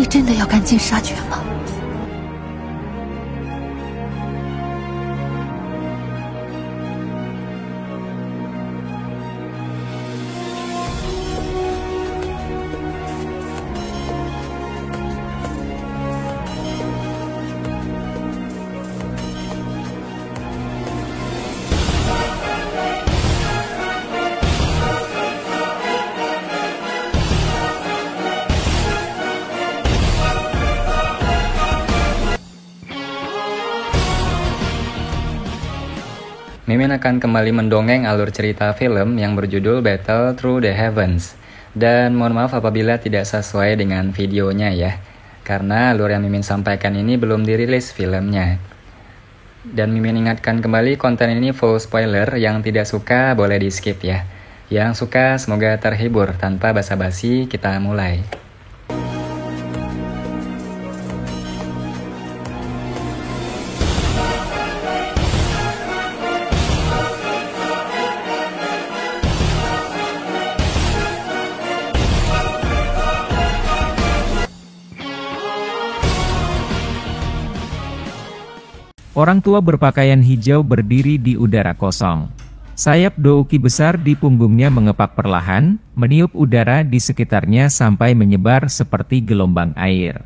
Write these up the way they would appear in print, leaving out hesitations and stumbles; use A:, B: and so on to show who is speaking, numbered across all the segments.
A: 你真的要赶尽杀绝吗？
B: Mimin akan kembali mendongeng alur cerita film yang berjudul Battle Through the Heavens. Dan mohon maaf apabila tidak sesuai dengan videonya ya, karena alur yang Mimin sampaikan ini belum dirilis filmnya. Dan Mimin ingatkan kembali, konten ini full spoiler, yang tidak suka boleh di skip ya. Yang suka semoga terhibur. Tanpa basa-basi kita mulai.
C: Orang tua berpakaian hijau berdiri di udara kosong. Sayap Douki besar di punggungnya mengepak perlahan, meniup udara di sekitarnya sampai menyebar seperti gelombang air.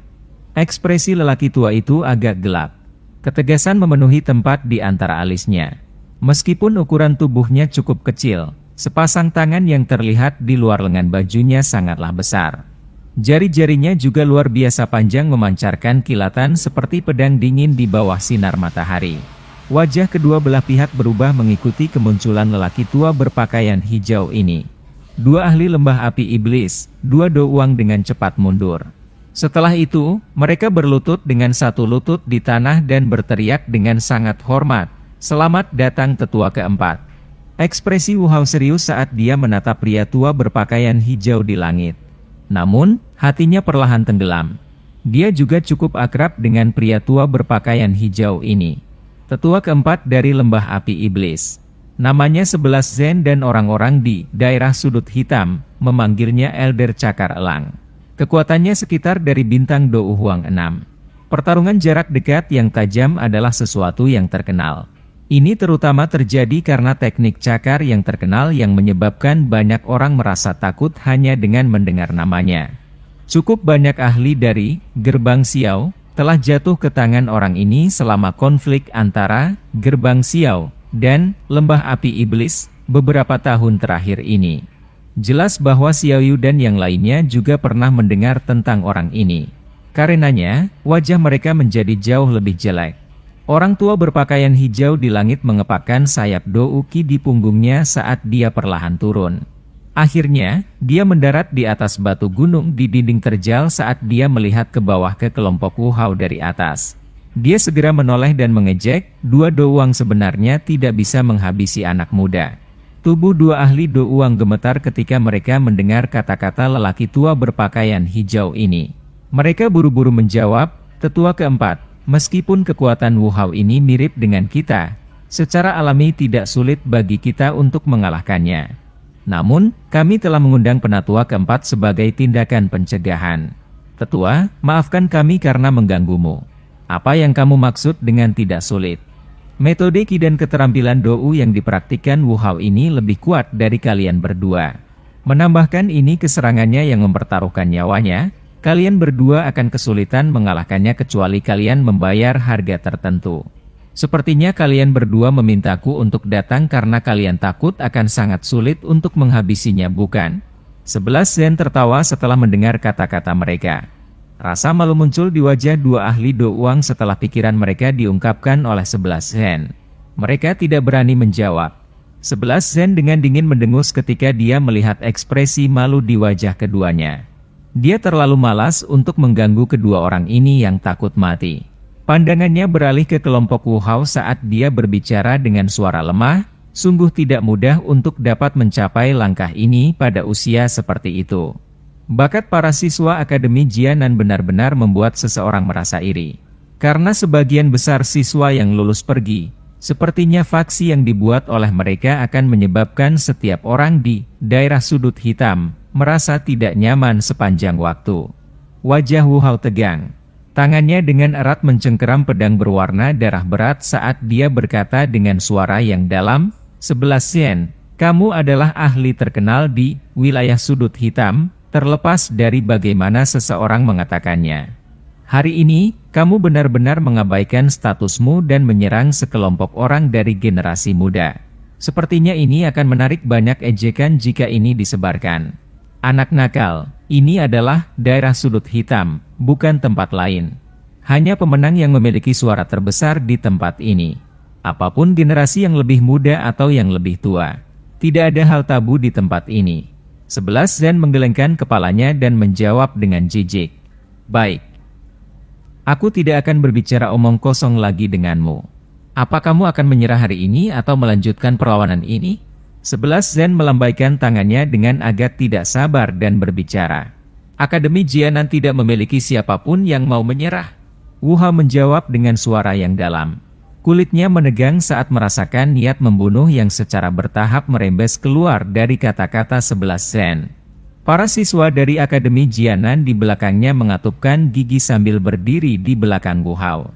C: Ekspresi lelaki tua itu agak gelap. Ketegasan memenuhi tempat di antara alisnya. Meskipun ukuran tubuhnya cukup kecil, sepasang tangan yang terlihat di luar lengan bajunya sangatlah besar. Jari-jarinya juga luar biasa panjang memancarkan kilatan seperti pedang dingin di bawah sinar matahari. Wajah kedua belah pihak berubah mengikuti kemunculan lelaki tua berpakaian hijau ini. Dua ahli lembah api iblis, dua douang dengan cepat mundur. Setelah itu, mereka berlutut dengan satu lutut di tanah dan berteriak dengan sangat hormat, "Selamat datang tetua keempat." Ekspresi Wu Hao serius saat dia menatap pria tua berpakaian hijau di langit. Namun, hatinya perlahan tenggelam. Dia juga cukup akrab dengan pria tua berpakaian hijau ini. Tetua keempat dari lembah api iblis. Namanya 11 Zen dan orang-orang di daerah sudut hitam memanggilnya Elder Cakar Elang. Kekuatannya sekitar dari bintang Dou Huang 6. Pertarungan jarak dekat yang tajam adalah sesuatu yang terkenal. Ini terutama terjadi karena teknik cakar yang terkenal yang menyebabkan banyak orang merasa takut hanya dengan mendengar namanya. Cukup banyak ahli dari Gerbang Xiao telah jatuh ke tangan orang ini selama konflik antara Gerbang Xiao dan Lembah Api Iblis beberapa tahun terakhir ini. Jelas bahwa Xiao Yu dan yang lainnya juga pernah mendengar tentang orang ini. Karenanya, wajah mereka menjadi jauh lebih jelek. Orang tua berpakaian hijau di langit mengepakkan sayap Douki di punggungnya saat dia perlahan turun. Akhirnya, dia mendarat di atas batu gunung di dinding terjal saat dia melihat ke bawah ke kelompok Wu Hao dari atas. Dia segera menoleh dan mengejek, dua douang sebenarnya tidak bisa menghabisi anak muda. Tubuh dua ahli douang gemetar ketika mereka mendengar kata-kata lelaki tua berpakaian hijau ini. Mereka buru-buru menjawab, "Tetua keempat. Meskipun kekuatan Wu Hao ini mirip dengan kita, secara alami tidak sulit bagi kita untuk mengalahkannya. Namun, kami telah mengundang penatua keempat sebagai tindakan pencegahan. Tetua, maafkan kami karena mengganggumu. Apa yang kamu maksud dengan tidak sulit?" Metode Qi dan keterampilan Dou yang dipraktikkan Wu Hao ini lebih kuat dari kalian berdua. Menambahkan ini keserangannya yang mempertaruhkan nyawanya. Kalian berdua akan kesulitan mengalahkannya kecuali kalian membayar harga tertentu. Sepertinya kalian berdua memintaku untuk datang karena kalian takut akan sangat sulit untuk menghabisinya, bukan? 11 Zen tertawa setelah mendengar kata-kata mereka. Rasa malu muncul di wajah dua ahli douang setelah pikiran mereka diungkapkan oleh 11 Zen. Mereka tidak berani menjawab. 11 Zen dengan dingin mendengus ketika dia melihat ekspresi malu di wajah keduanya. Dia terlalu malas untuk mengganggu kedua orang ini yang takut mati. Pandangannya beralih ke kelompok Wu Hao saat dia berbicara dengan suara lemah. Sungguh tidak mudah untuk dapat mencapai langkah ini pada usia seperti itu. Bakat para siswa Akademi Jianan benar-benar membuat seseorang merasa iri. Karena sebagian besar siswa yang lulus pergi, sepertinya faksi yang dibuat oleh mereka akan menyebabkan setiap orang di daerah sudut hitam merasa tidak nyaman sepanjang waktu. Wajah Wu Hao tegang. Tangannya dengan erat mencengkeram pedang berwarna darah berat saat dia berkata dengan suara yang dalam, 11 Zen, kamu adalah ahli terkenal di wilayah sudut hitam, terlepas dari bagaimana seseorang mengatakannya. Hari ini, kamu benar-benar mengabaikan statusmu dan menyerang sekelompok orang dari generasi muda. Sepertinya ini akan menarik banyak ejekan jika ini disebarkan. Anak nakal, ini adalah daerah sudut hitam, bukan tempat lain. Hanya pemenang yang memiliki suara terbesar di tempat ini. Apapun generasi yang lebih muda atau yang lebih tua. Tidak ada hal tabu di tempat ini. 11 Zen menggelengkan kepalanya dan menjawab dengan jijik. Baik. Aku tidak akan berbicara omong kosong lagi denganmu. Apa kamu akan menyerah hari ini atau melanjutkan perlawanan ini? 11 Zen melambaikan tangannya dengan agak tidak sabar dan berbicara. Akademi Jianan tidak memiliki siapapun yang mau menyerah. Wu Hao menjawab dengan suara yang dalam. Kulitnya menegang saat merasakan niat membunuh yang secara bertahap merembes keluar dari kata-kata 11 Zen. Para siswa dari Akademi Jianan di belakangnya mengatupkan gigi sambil berdiri di belakang Wu Hao.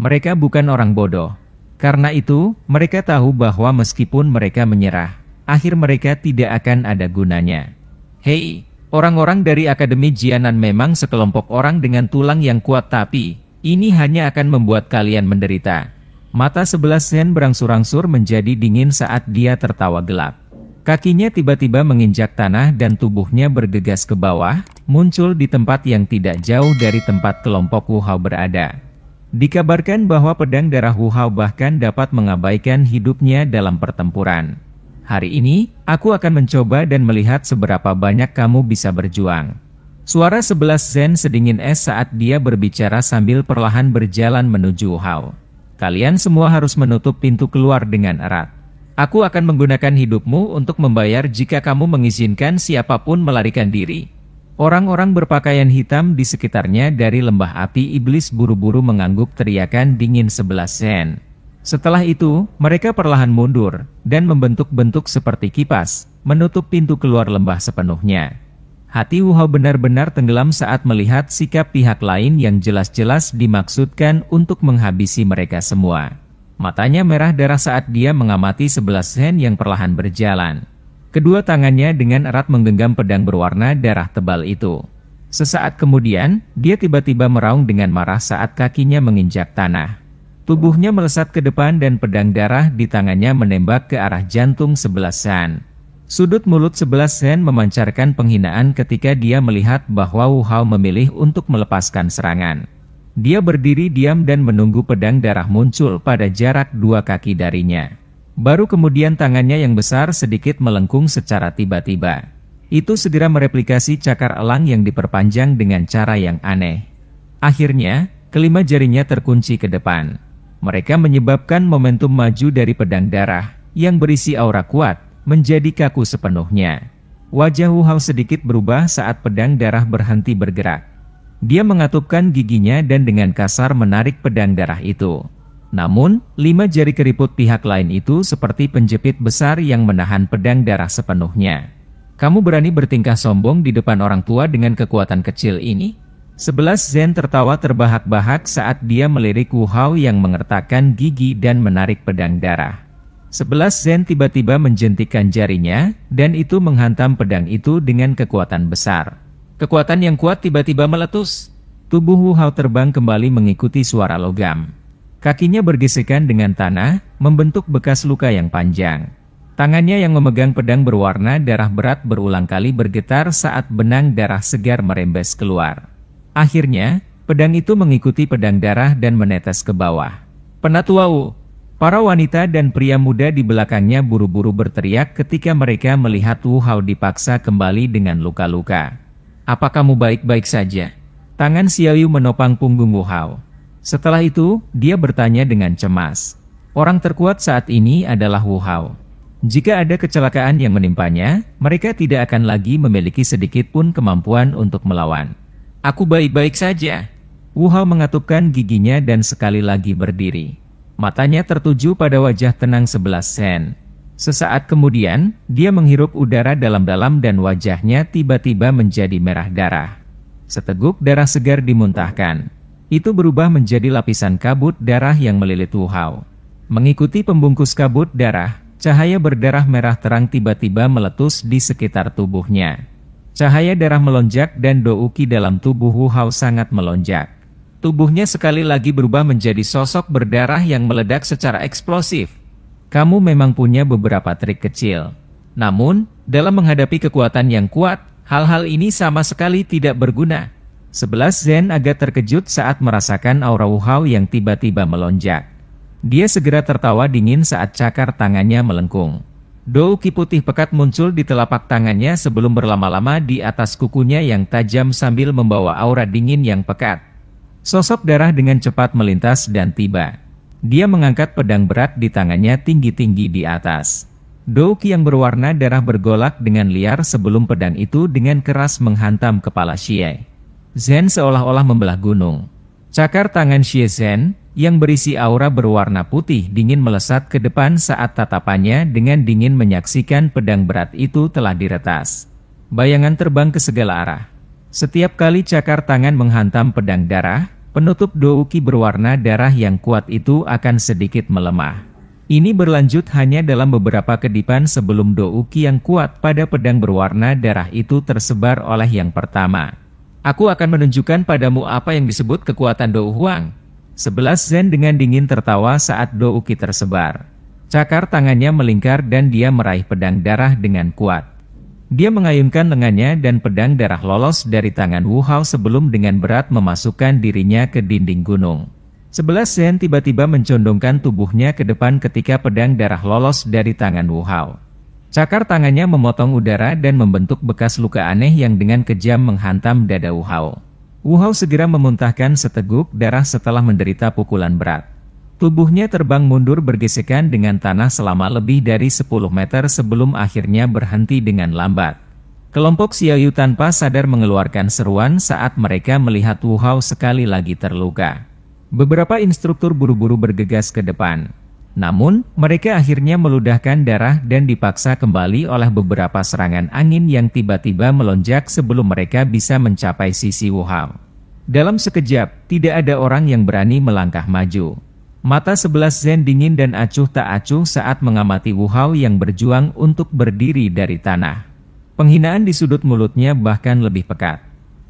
C: Mereka bukan orang bodoh. Karena itu, mereka tahu bahwa meskipun mereka menyerah, akhir mereka tidak akan ada gunanya. Hei, orang-orang dari Akademi Jianan memang sekelompok orang dengan tulang yang kuat, tapi ini hanya akan membuat kalian menderita. Mata 11 Zen berangsur-angsur menjadi dingin saat dia tertawa gelap. Kakinya tiba-tiba menginjak tanah dan tubuhnya bergegas ke bawah, muncul di tempat yang tidak jauh dari tempat kelompok Wu Hao berada. Dikabarkan bahwa pedang darah Wu Hao bahkan dapat mengabaikan hidupnya dalam pertempuran. Hari ini, aku akan mencoba dan melihat seberapa banyak kamu bisa berjuang. Suara 11 Zen sedingin es saat dia berbicara sambil perlahan berjalan menuju Wu Hao. Kalian semua harus menutup pintu keluar dengan erat. Aku akan menggunakan hidupmu untuk membayar jika kamu mengizinkan siapapun melarikan diri. Orang-orang berpakaian hitam di sekitarnya dari lembah api iblis buru-buru mengangguk teriakan dingin 11 Zen. Setelah itu, mereka perlahan mundur, dan membentuk-bentuk seperti kipas, menutup pintu keluar lembah sepenuhnya. Hati Wu Hao benar-benar tenggelam saat melihat sikap pihak lain yang jelas-jelas dimaksudkan untuk menghabisi mereka semua. Matanya merah darah saat dia mengamati 11 Zen yang perlahan berjalan. Kedua tangannya dengan erat menggenggam pedang berwarna darah tebal itu. Sesaat kemudian, dia tiba-tiba meraung dengan marah saat kakinya menginjak tanah. Tubuhnya melesat ke depan dan pedang darah di tangannya menembak ke arah jantung 11 Zen. Sudut mulut 11 Zen memancarkan penghinaan ketika dia melihat bahwa Wu Hao memilih untuk melepaskan serangan. Dia berdiri diam dan menunggu pedang darah muncul pada jarak 2 kaki darinya. Baru kemudian tangannya yang besar sedikit melengkung secara tiba-tiba. Itu segera mereplikasi cakar elang yang diperpanjang dengan cara yang aneh. Akhirnya, kelima jarinya terkunci ke depan. Mereka menyebabkan momentum maju dari pedang darah, yang berisi aura kuat, menjadi kaku sepenuhnya. Wajah Wu Hao sedikit berubah saat pedang darah berhenti bergerak. Dia mengatupkan giginya dan dengan kasar menarik pedang darah itu. Namun, 5 jari keriput pihak lain itu seperti penjepit besar yang menahan pedang darah sepenuhnya. Kamu berani bertingkah sombong di depan orang tua dengan kekuatan kecil ini? 11 Zen tertawa terbahak-bahak saat dia melirik Wu Hao yang mengertakkan gigi dan menarik pedang darah. 11 Zen tiba-tiba menjentikkan jarinya, dan itu menghantam pedang itu dengan kekuatan besar. Kekuatan yang kuat tiba-tiba meletus. Tubuh Wu Hao terbang kembali mengikuti suara logam. Kakinya bergesekan dengan tanah, membentuk bekas luka yang panjang. Tangannya yang memegang pedang berwarna darah berat berulang kali bergetar saat benang darah segar merembes keluar. Akhirnya, pedang itu mengikuti pedang darah dan menetes ke bawah. Penatua Wu! Para wanita dan pria muda di belakangnya buru-buru berteriak ketika mereka melihat Wu Hao dipaksa kembali dengan luka-luka. Apa kamu baik-baik saja? Tangan Xiaoyu menopang punggung Wu Hao. Setelah itu, dia bertanya dengan cemas. Orang terkuat saat ini adalah Wu Hao. Jika ada kecelakaan yang menimpanya, mereka tidak akan lagi memiliki sedikit pun kemampuan untuk melawan. Aku baik-baik saja. Wu Hao mengatupkan giginya dan sekali lagi berdiri. Matanya tertuju pada wajah tenang 11 Zen. Sesaat kemudian, dia menghirup udara dalam-dalam dan wajahnya tiba-tiba menjadi merah darah. Seteguk darah segar dimuntahkan. Itu berubah menjadi lapisan kabut darah yang melilit Wu Hao. Mengikuti pembungkus kabut darah, cahaya berdarah merah terang tiba-tiba meletus di sekitar tubuhnya. Cahaya darah melonjak dan Do Uki dalam tubuh Wu Hao sangat melonjak. Tubuhnya sekali lagi berubah menjadi sosok berdarah yang meledak secara eksplosif. Kamu memang punya beberapa trik kecil. Namun, dalam menghadapi kekuatan yang kuat, hal-hal ini sama sekali tidak berguna. 11 Zen agak terkejut saat merasakan aura Wu Hao yang tiba-tiba melonjak. Dia segera tertawa dingin saat cakar tangannya melengkung. Do Uki putih pekat muncul di telapak tangannya sebelum berlama-lama di atas kukunya yang tajam sambil membawa aura dingin yang pekat. Sosok darah dengan cepat melintas dan tiba. Dia mengangkat pedang berat di tangannya tinggi-tinggi di atas. Do Uki yang berwarna darah bergolak dengan liar sebelum pedang itu dengan keras menghantam kepala Xie Zhen seolah-olah membelah gunung. Cakar tangan Xie Zhen yang berisi aura berwarna putih dingin melesat ke depan saat tatapannya dengan dingin menyaksikan pedang berat itu telah diretas. Bayangan terbang ke segala arah. Setiap kali cakar tangan menghantam pedang darah, penutup Do Uki berwarna darah yang kuat itu akan sedikit melemah. Ini berlanjut hanya dalam beberapa kedipan sebelum Do Uki yang kuat pada pedang berwarna darah itu tersebar oleh yang pertama. Aku akan menunjukkan padamu apa yang disebut kekuatan Do Huang. 11 Zen dengan dingin tertawa saat Do Uki tersebar. Cakar tangannya melingkar dan dia meraih pedang darah dengan kuat. Dia mengayunkan lengannya dan pedang darah lolos dari tangan Wu Hao sebelum dengan berat memasukkan dirinya ke dinding gunung. 11 Zen tiba-tiba mencondongkan tubuhnya ke depan ketika pedang darah lolos dari tangan Wu Hao. Cakar tangannya memotong udara dan membentuk bekas luka aneh yang dengan kejam menghantam dada Wu Hao. Wu Hao segera memuntahkan seteguk darah setelah menderita pukulan berat. Tubuhnya terbang mundur bergesekan dengan tanah selama lebih dari 10 meter sebelum akhirnya berhenti dengan lambat. Kelompok Xiaoyu tanpa sadar mengeluarkan seruan saat mereka melihat Wu Hao sekali lagi terluka. Beberapa instruktur buru-buru bergegas ke depan. Namun, mereka akhirnya meludahkan darah dan dipaksa kembali oleh beberapa serangan angin yang tiba-tiba melonjak sebelum mereka bisa mencapai sisi Wu Hao. Dalam sekejap, tidak ada orang yang berani melangkah maju. Mata 11 Zen dingin dan acuh tak acuh saat mengamati Wu Hao yang berjuang untuk berdiri dari tanah. Penghinaan di sudut mulutnya bahkan lebih pekat.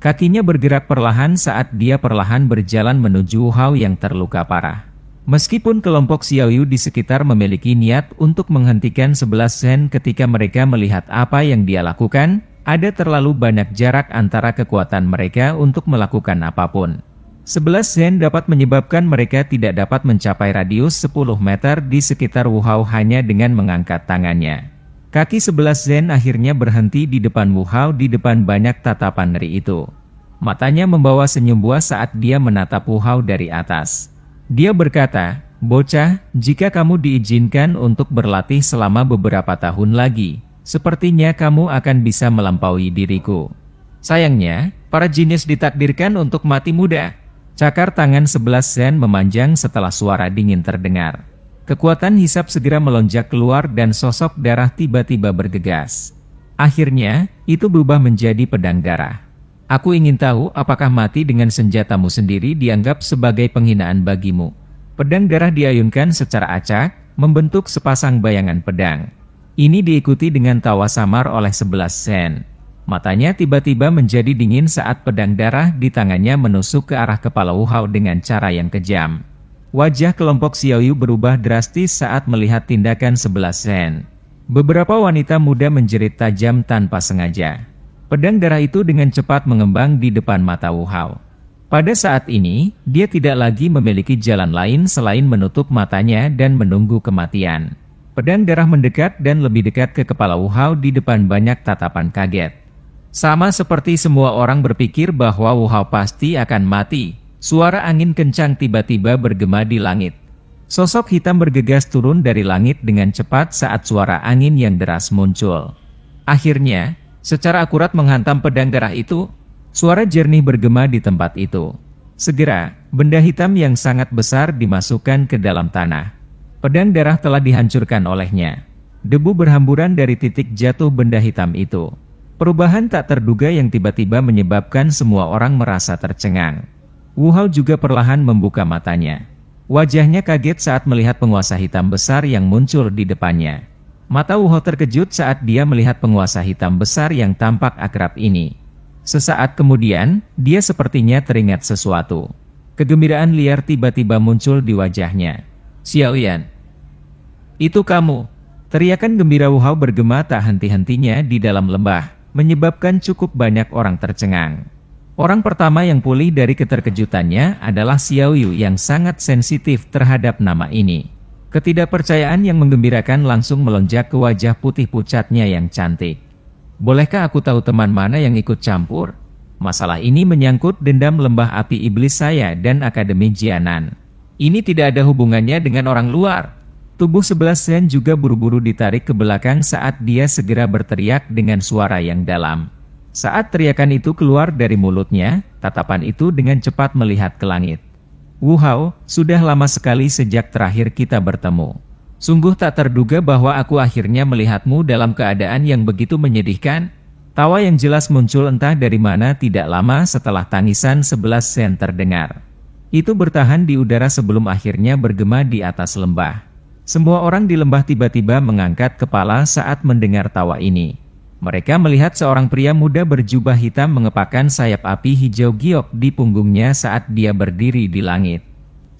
C: Kakinya bergerak perlahan saat dia perlahan berjalan menuju Wu Hao yang terluka parah. Meskipun kelompok Xiaoyu di sekitar memiliki niat untuk menghentikan 11 Zen ketika mereka melihat apa yang dia lakukan, ada terlalu banyak jarak antara kekuatan mereka untuk melakukan apapun. 11 Zen dapat menyebabkan mereka tidak dapat mencapai radius 10 meter di sekitar Wu Hao hanya dengan mengangkat tangannya. Kaki 11 Zen akhirnya berhenti di depan Wu Hao di depan banyak tatapan ngeri itu. Matanya membawa senyum buas saat dia menatap Wu Hao dari atas. Dia berkata, "Bocah, jika kamu diizinkan untuk berlatih selama beberapa tahun lagi, sepertinya kamu akan bisa melampaui diriku. Sayangnya, para jenius ditakdirkan untuk mati muda." Cakar tangan 11 Zen memanjang setelah suara dingin terdengar. Kekuatan hisap segera melonjak keluar dan sosok darah tiba-tiba bergegas. Akhirnya, itu berubah menjadi pedang darah. Aku ingin tahu apakah mati dengan senjatamu sendiri dianggap sebagai penghinaan bagimu. Pedang darah diayunkan secara acak, membentuk sepasang bayangan pedang. Ini diikuti dengan tawa samar oleh 11 Zen. Matanya tiba-tiba menjadi dingin saat pedang darah di tangannya menusuk ke arah kepala Wu Hao dengan cara yang kejam. Wajah kelompok Xiaoyu berubah drastis saat melihat tindakan 11 Zen. Beberapa wanita muda menjerit tajam tanpa sengaja. Pedang darah itu dengan cepat mengembang di depan mata Wu Hao. Pada saat ini, dia tidak lagi memiliki jalan lain selain menutup matanya dan menunggu kematian. Pedang darah mendekat dan lebih dekat ke kepala Wu Hao di depan banyak tatapan kaget. Sama seperti semua orang berpikir bahwa Wu Hao pasti akan mati, suara angin kencang tiba-tiba bergema di langit. Sosok hitam bergegas turun dari langit dengan cepat saat suara angin yang deras muncul. Akhirnya, secara akurat menghantam pedang darah itu, suara jernih bergema di tempat itu. Segera, benda hitam yang sangat besar dimasukkan ke dalam tanah. Pedang darah telah dihancurkan olehnya. Debu berhamburan dari titik jatuh benda hitam itu. Perubahan tak terduga yang tiba-tiba menyebabkan semua orang merasa tercengang. Wu Hao juga perlahan membuka matanya. Wajahnya kaget saat melihat penguasa hitam besar yang muncul di depannya. Mata Wu Hao terkejut saat dia melihat penguasa hitam besar yang tampak akrab ini. Sesaat kemudian, dia sepertinya teringat sesuatu. Kegembiraan liar tiba-tiba muncul di wajahnya. "Xiaoyan, itu kamu!" Teriakan gembira Wu Hao bergema tak henti-hentinya di dalam lembah, menyebabkan cukup banyak orang tercengang. Orang pertama yang pulih dari keterkejutannya adalah Xiao Yu yang sangat sensitif terhadap nama ini. Ketidakpercayaan yang menggembirakan langsung melonjak ke wajah putih pucatnya yang cantik. "Bolehkah aku tahu teman mana yang ikut campur? Masalah ini menyangkut dendam lembah api iblis saya dan Akademi Jianan. Ini tidak ada hubungannya dengan orang luar." Tubuh 11 Sen juga buru-buru ditarik ke belakang saat dia segera berteriak dengan suara yang dalam. Saat teriakan itu keluar dari mulutnya, tatapan itu dengan cepat melihat ke langit. "Wu Hao, sudah lama sekali sejak terakhir kita bertemu. Sungguh tak terduga bahwa aku akhirnya melihatmu dalam keadaan yang begitu menyedihkan." Tawa yang jelas muncul entah dari mana tidak lama setelah tangisan 11 Sen terdengar. Itu bertahan di udara sebelum akhirnya bergema di atas lembah. Semua orang di lembah tiba-tiba mengangkat kepala saat mendengar tawa ini. Mereka melihat seorang pria muda berjubah hitam mengepakkan sayap api hijau giok di punggungnya saat dia berdiri di langit.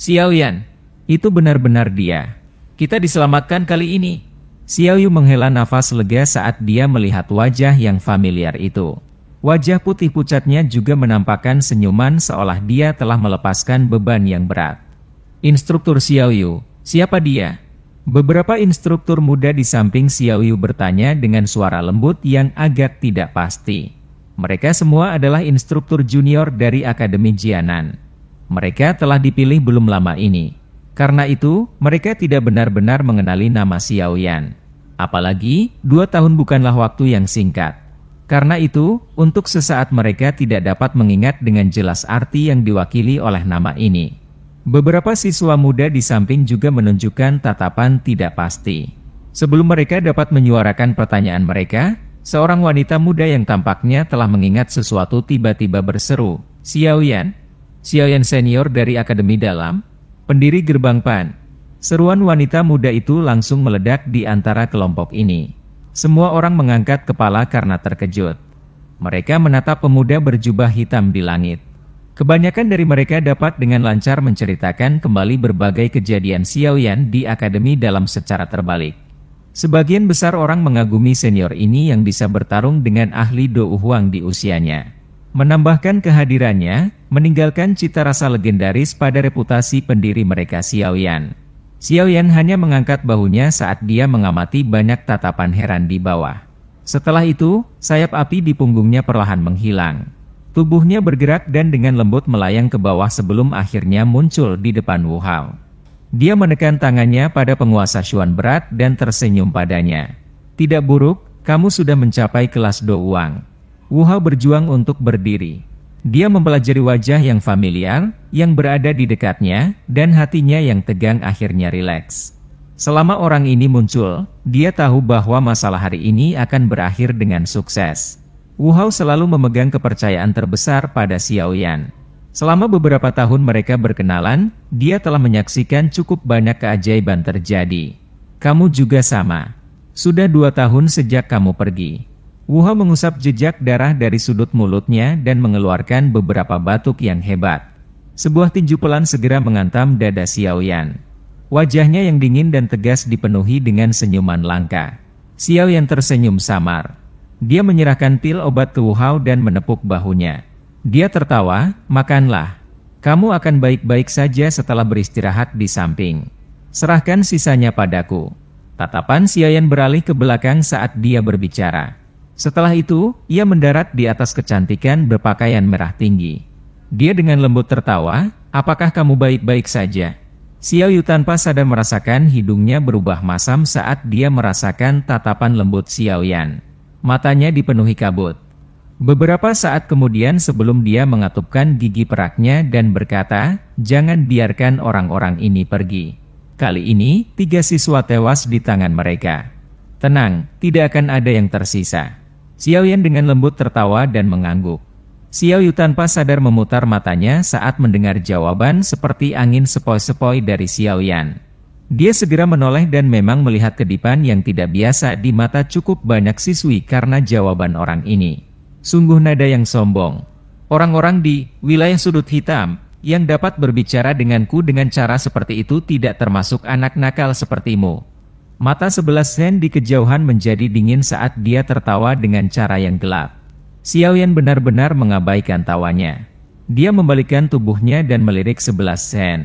C: "Xiaoyan, itu benar-benar dia. Kita diselamatkan kali ini." Xiao Yu menghela nafas lega saat dia melihat wajah yang familiar itu. Wajah putih pucatnya juga menampakkan senyuman seolah dia telah melepaskan beban yang berat. "Instruktur Xiao Yu, siapa dia?" Beberapa instruktur muda di samping Xiao Yu bertanya dengan suara lembut yang agak tidak pasti. Mereka semua adalah instruktur junior dari Akademi Jianan. Mereka telah dipilih belum lama ini. Karena itu, mereka tidak benar-benar mengenali nama Xiaoyan. Apalagi, 2 tahun bukanlah waktu yang singkat. Karena itu, untuk sesaat mereka tidak dapat mengingat dengan jelas arti yang diwakili oleh nama ini. Beberapa siswa muda di samping juga menunjukkan tatapan tidak pasti. Sebelum mereka dapat menyuarakan pertanyaan mereka, seorang wanita muda yang tampaknya telah mengingat sesuatu tiba-tiba berseru, "Xiaoyan, Xiaoyan senior dari Akademi Dalam, pendiri Gerbang Pan." Seruan wanita muda itu langsung meledak di antara kelompok ini. Semua orang mengangkat kepala karena terkejut. Mereka menatap pemuda berjubah hitam di langit. Kebanyakan dari mereka dapat dengan lancar menceritakan kembali berbagai kejadian Xiaoyan di Akademi Dalam secara terbalik. Sebagian besar orang mengagumi senior ini yang bisa bertarung dengan ahli Do Huang di usianya. Menambahkan kehadirannya, meninggalkan cita rasa legendaris pada reputasi pendiri mereka Xiaoyan. Xiaoyan hanya mengangkat bahunya saat dia mengamati banyak tatapan heran di bawah. Setelah itu, sayap api di punggungnya perlahan menghilang. Tubuhnya bergerak dan dengan lembut melayang ke bawah sebelum akhirnya muncul di depan Wu Hao. Dia menekan tangannya pada penguasa Xuan berat dan tersenyum padanya. "Tidak buruk, kamu sudah mencapai kelas Do Uang." Wu Hao berjuang untuk berdiri. Dia mempelajari wajah yang familiar, yang berada di dekatnya, dan hatinya yang tegang akhirnya rileks. Selama orang ini muncul, dia tahu bahwa masalah hari ini akan berakhir dengan sukses. Wu Hao selalu memegang kepercayaan terbesar pada Xiaoyan. Selama beberapa tahun mereka berkenalan, dia telah menyaksikan cukup banyak keajaiban terjadi. "Kamu juga sama. Sudah 2 tahun sejak kamu pergi." Wu Hao mengusap jejak darah dari sudut mulutnya dan mengeluarkan beberapa batuk yang hebat. Sebuah tinju pelan segera menghantam dada Xiaoyan. Wajahnya yang dingin dan tegas dipenuhi dengan senyuman langka. Xiaoyan tersenyum samar. Dia menyerahkan pil obat ke Wu Hao dan menepuk bahunya. Dia tertawa, "Makanlah. Kamu akan baik-baik saja setelah beristirahat di samping. Serahkan sisanya padaku." Tatapan Xiaoyan beralih ke belakang saat dia berbicara. Setelah itu, ia mendarat di atas kecantikan berpakaian merah tinggi. Dia dengan lembut tertawa, "Apakah kamu baik-baik saja?" Xiao Yu tanpa sadar merasakan hidungnya berubah masam saat dia merasakan tatapan lembut Xiaoyan. Matanya dipenuhi kabut. Beberapa saat kemudian sebelum dia mengatupkan gigi peraknya dan berkata, "Jangan biarkan orang-orang ini pergi." Kali ini, 3 siswa tewas di tangan mereka. "Tenang, tidak akan ada yang tersisa." Xiao Yan dengan lembut tertawa dan mengangguk. Xiao Yu tanpa sadar memutar matanya saat mendengar jawaban seperti angin sepoi-sepoi dari Xiao Yan. Dia segera menoleh dan memang melihat kedipan yang tidak biasa di mata cukup banyak siswi karena jawaban orang ini. Sungguh nada yang sombong. Orang-orang di wilayah sudut hitam yang dapat berbicara denganku dengan cara seperti itu tidak termasuk anak nakal sepertimu. Mata 11 Zen di kejauhan menjadi dingin saat dia tertawa dengan cara yang gelap. Xiao Yan benar-benar mengabaikan tawanya. Dia membalikkan tubuhnya dan melirik 11 Zen.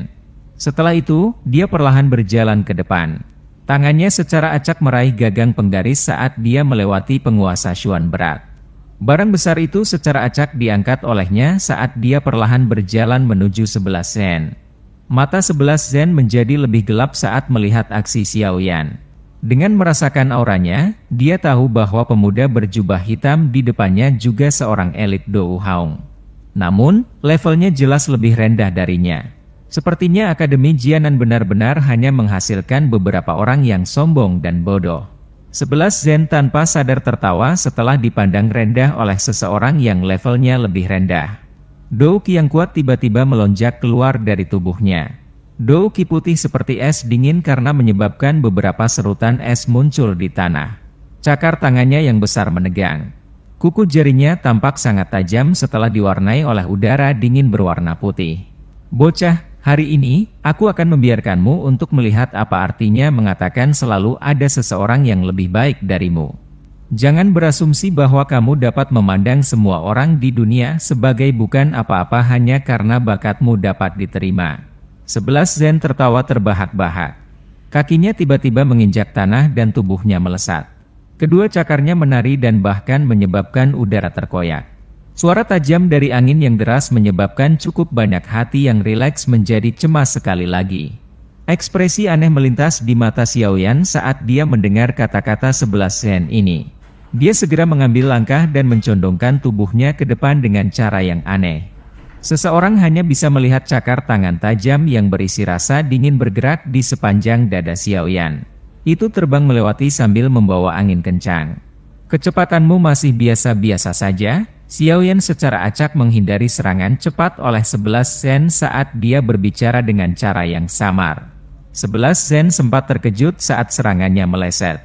C: Setelah itu, dia perlahan berjalan ke depan. Tangannya secara acak meraih gagang penggaris saat dia melewati penguasa Xuan berat. Barang besar itu secara acak diangkat olehnya saat dia perlahan berjalan menuju 11 Zen. Mata 11 Zen menjadi lebih gelap saat melihat aksi Xiao Yan. Dengan merasakan auranya, dia tahu bahwa pemuda berjubah hitam di depannya juga seorang elit Dou Haung. Namun, levelnya jelas lebih rendah darinya. Sepertinya Akademi Jianan benar-benar hanya menghasilkan beberapa orang yang sombong dan bodoh. 11 Zen tanpa sadar tertawa setelah dipandang rendah oleh seseorang yang levelnya lebih rendah. Dou Qi yang kuat tiba-tiba melonjak keluar dari tubuhnya. Dou Qi putih seperti es dingin karena menyebabkan beberapa serutan es muncul di tanah. Cakar tangannya yang besar menegang. Kuku jarinya tampak sangat tajam setelah diwarnai oleh udara dingin berwarna putih. Bocah, hari ini, aku akan membiarkanmu untuk melihat apa artinya mengatakan selalu ada seseorang yang lebih baik darimu. Jangan berasumsi bahwa kamu dapat memandang semua orang di dunia sebagai bukan apa-apa hanya karena bakatmu dapat diterima. 11 Zen tertawa terbahak-bahak. Kakinya tiba-tiba menginjak tanah dan tubuhnya melesat. Kedua cakarnya menari dan bahkan menyebabkan udara terkoyak. Suara tajam dari angin yang deras menyebabkan cukup banyak hati yang rileks menjadi cemas sekali lagi. Ekspresi aneh melintas di mata Xiao Yan saat dia mendengar kata-kata 11 Zen ini. Dia segera mengambil langkah dan mencondongkan tubuhnya ke depan dengan cara yang aneh. Seseorang hanya bisa melihat cakar tangan tajam yang berisi rasa dingin bergerak di sepanjang dada Xiao Yan. Itu terbang melewati sambil membawa angin kencang. Kecepatanmu masih biasa-biasa saja. Xiao Yan secara acak menghindari serangan cepat oleh 11 Zen saat dia berbicara dengan cara yang samar. 11 Zen sempat terkejut saat serangannya meleset.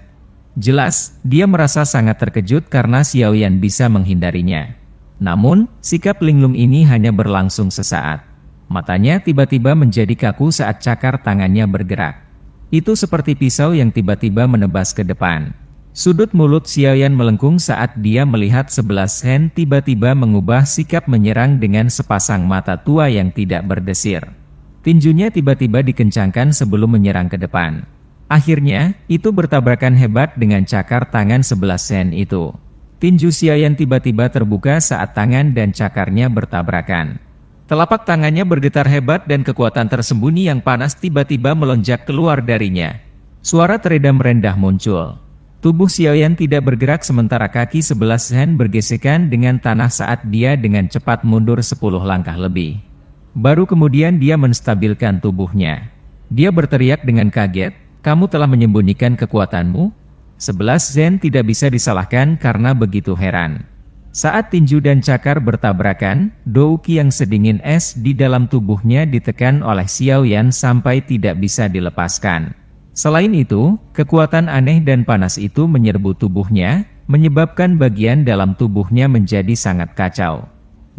C: Jelas, dia merasa sangat terkejut karena Xiao Yan bisa menghindarinya. Namun, sikap linglung ini hanya berlangsung sesaat. Matanya tiba-tiba menjadi kaku saat cakar tangannya bergerak. Itu seperti pisau yang tiba-tiba menebas ke depan. Sudut mulut Xiao Yan melengkung saat dia melihat 11 Zen tiba-tiba mengubah sikap menyerang dengan sepasang mata tua yang tidak berdesir. Tinjunya tiba-tiba dikencangkan sebelum menyerang ke depan. Akhirnya, itu bertabrakan hebat dengan cakar tangan 11 Zen itu. Tinju Xiao Yan tiba-tiba terbuka saat tangan dan cakarnya bertabrakan. Telapak tangannya bergetar hebat dan kekuatan tersembunyi yang panas tiba-tiba melonjak keluar darinya. Suara teredam rendah muncul. Tubuh Xiao Yan tidak bergerak sementara kaki 11 Zen bergesekan dengan tanah saat dia dengan cepat mundur 10 langkah lebih. Baru kemudian dia menstabilkan tubuhnya. Dia berteriak dengan kaget, "Kamu telah menyembunyikan kekuatanmu?" 11 Zen tidak bisa disalahkan karena begitu heran. Saat tinju dan cakar bertabrakan, Dou Qi yang sedingin es di dalam tubuhnya ditekan oleh Xiao Yan sampai tidak bisa dilepaskan. Selain itu, kekuatan aneh dan panas itu menyerbu tubuhnya, menyebabkan bagian dalam tubuhnya menjadi sangat kacau.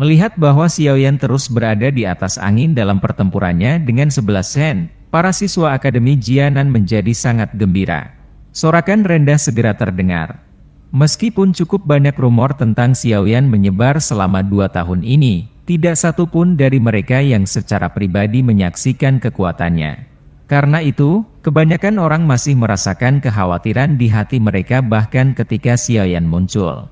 C: Melihat bahwa Xiao Yan terus berada di atas angin dalam pertempurannya dengan 11 Zen, para siswa Akademi Jianan menjadi sangat gembira. Sorakan rendah segera terdengar. Meskipun cukup banyak rumor tentang Xiao Yan menyebar selama 2 tahun ini, tidak satu pun dari mereka yang secara pribadi menyaksikan kekuatannya. Karena itu, kebanyakan orang masih merasakan kekhawatiran di hati mereka bahkan ketika Xiao Yan muncul.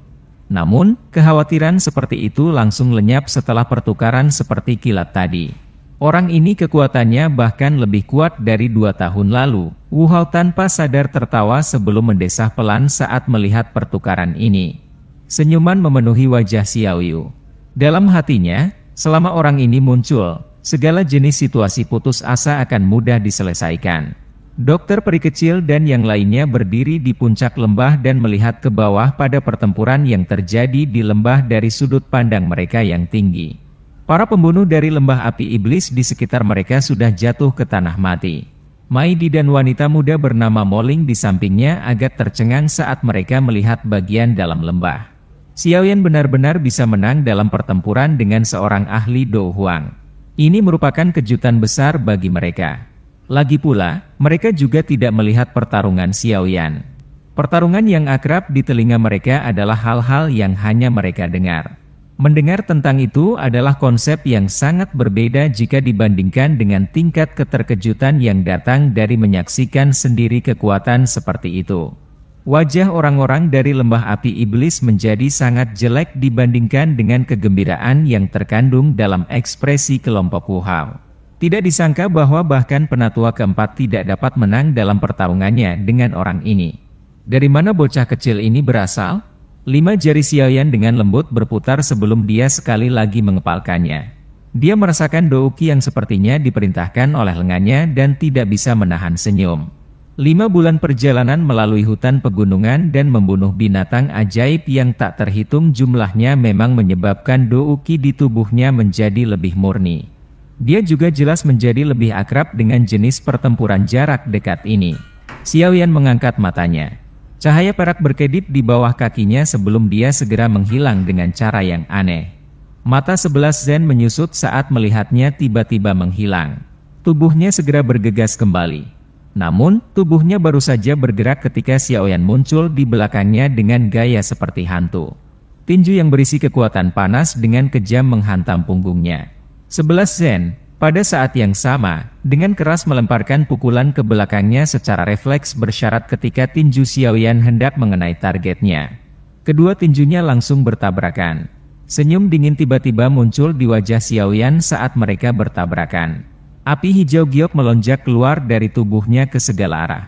C: Namun, kekhawatiran seperti itu langsung lenyap setelah pertukaran seperti kilat tadi. Orang ini kekuatannya bahkan lebih kuat dari 2 tahun lalu. Wu Hao tanpa sadar tertawa sebelum mendesah pelan saat melihat pertukaran ini. Senyuman memenuhi wajah Xiao Yu. Dalam hatinya, selama orang ini muncul, segala jenis situasi putus asa akan mudah diselesaikan. Dokter peri kecil dan yang lainnya berdiri di puncak lembah dan melihat ke bawah pada pertempuran yang terjadi di lembah dari sudut pandang mereka yang tinggi. Para pembunuh dari lembah api iblis di sekitar mereka sudah jatuh ke tanah mati. Maidi dan wanita muda bernama Moling di sampingnya agak tercengang saat mereka melihat bagian dalam lembah. Xiaoyan benar-benar bisa menang dalam pertempuran dengan seorang ahli Do Huang. Ini merupakan kejutan besar bagi mereka. Lagi pula, mereka juga tidak melihat pertarungan Xiaoyan. Pertarungan yang akrab di telinga mereka adalah hal-hal yang hanya mereka dengar. Mendengar tentang itu adalah konsep yang sangat berbeda jika dibandingkan dengan tingkat keterkejutan yang datang dari menyaksikan sendiri kekuatan seperti itu. Wajah orang-orang dari lembah api iblis menjadi sangat jelek dibandingkan dengan kegembiraan yang terkandung dalam ekspresi kelompok Wu Hao. Tidak disangka bahwa bahkan penatua keempat tidak dapat menang dalam pertarungannya dengan orang ini. Dari mana bocah kecil ini berasal? 5 jari Xiaoyan dengan lembut berputar sebelum dia sekali lagi mengepalkannya. Dia merasakan Douki yang sepertinya diperintahkan oleh lengannya dan tidak bisa menahan senyum. 5 bulan perjalanan melalui hutan pegunungan dan membunuh binatang ajaib yang tak terhitung jumlahnya memang menyebabkan Douki di tubuhnya menjadi lebih murni. Dia juga jelas menjadi lebih akrab dengan jenis pertempuran jarak dekat ini. Xiaoyan mengangkat matanya. Cahaya perak berkedip di bawah kakinya sebelum dia segera menghilang dengan cara yang aneh. Mata 11 Zen menyusut saat melihatnya tiba-tiba menghilang. Tubuhnya segera bergegas kembali. Namun, tubuhnya baru saja bergerak ketika Xiaoyan muncul di belakangnya dengan gaya seperti hantu. Tinju yang berisi kekuatan panas dengan kejam menghantam punggungnya. 11 Zen, pada saat yang sama, dengan keras melemparkan pukulan ke belakangnya secara refleks bersyarat ketika tinju Xiaoyan hendak mengenai targetnya. Kedua tinjunya langsung bertabrakan. Senyum dingin tiba-tiba muncul di wajah Xiaoyan saat mereka bertabrakan. Api hijau giok melonjak keluar dari tubuhnya ke segala arah.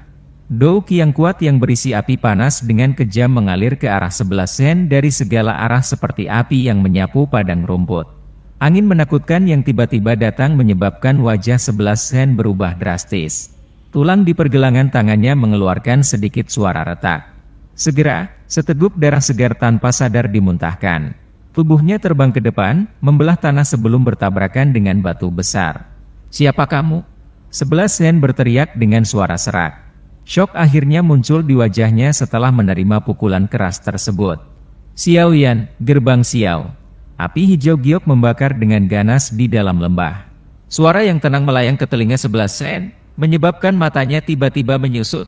C: Douki yang kuat yang berisi api panas dengan kejam mengalir ke arah 11 Zen dari segala arah seperti api yang menyapu padang rumput. Angin menakutkan yang tiba-tiba datang menyebabkan wajah 11 Zen berubah drastis. Tulang di pergelangan tangannya mengeluarkan sedikit suara retak. Segera, seteguk darah segar tanpa sadar dimuntahkan. Tubuhnya terbang ke depan, membelah tanah sebelum bertabrakan dengan batu besar. "Siapa kamu?" 11 Zen berteriak dengan suara serak. Syok akhirnya muncul di wajahnya setelah menerima pukulan keras tersebut. "Xiaoyan, gerbang Xiao." Api hijau giok membakar dengan ganas di dalam lembah. Suara yang tenang melayang ke telinga 11 Zen, menyebabkan matanya tiba-tiba menyusut.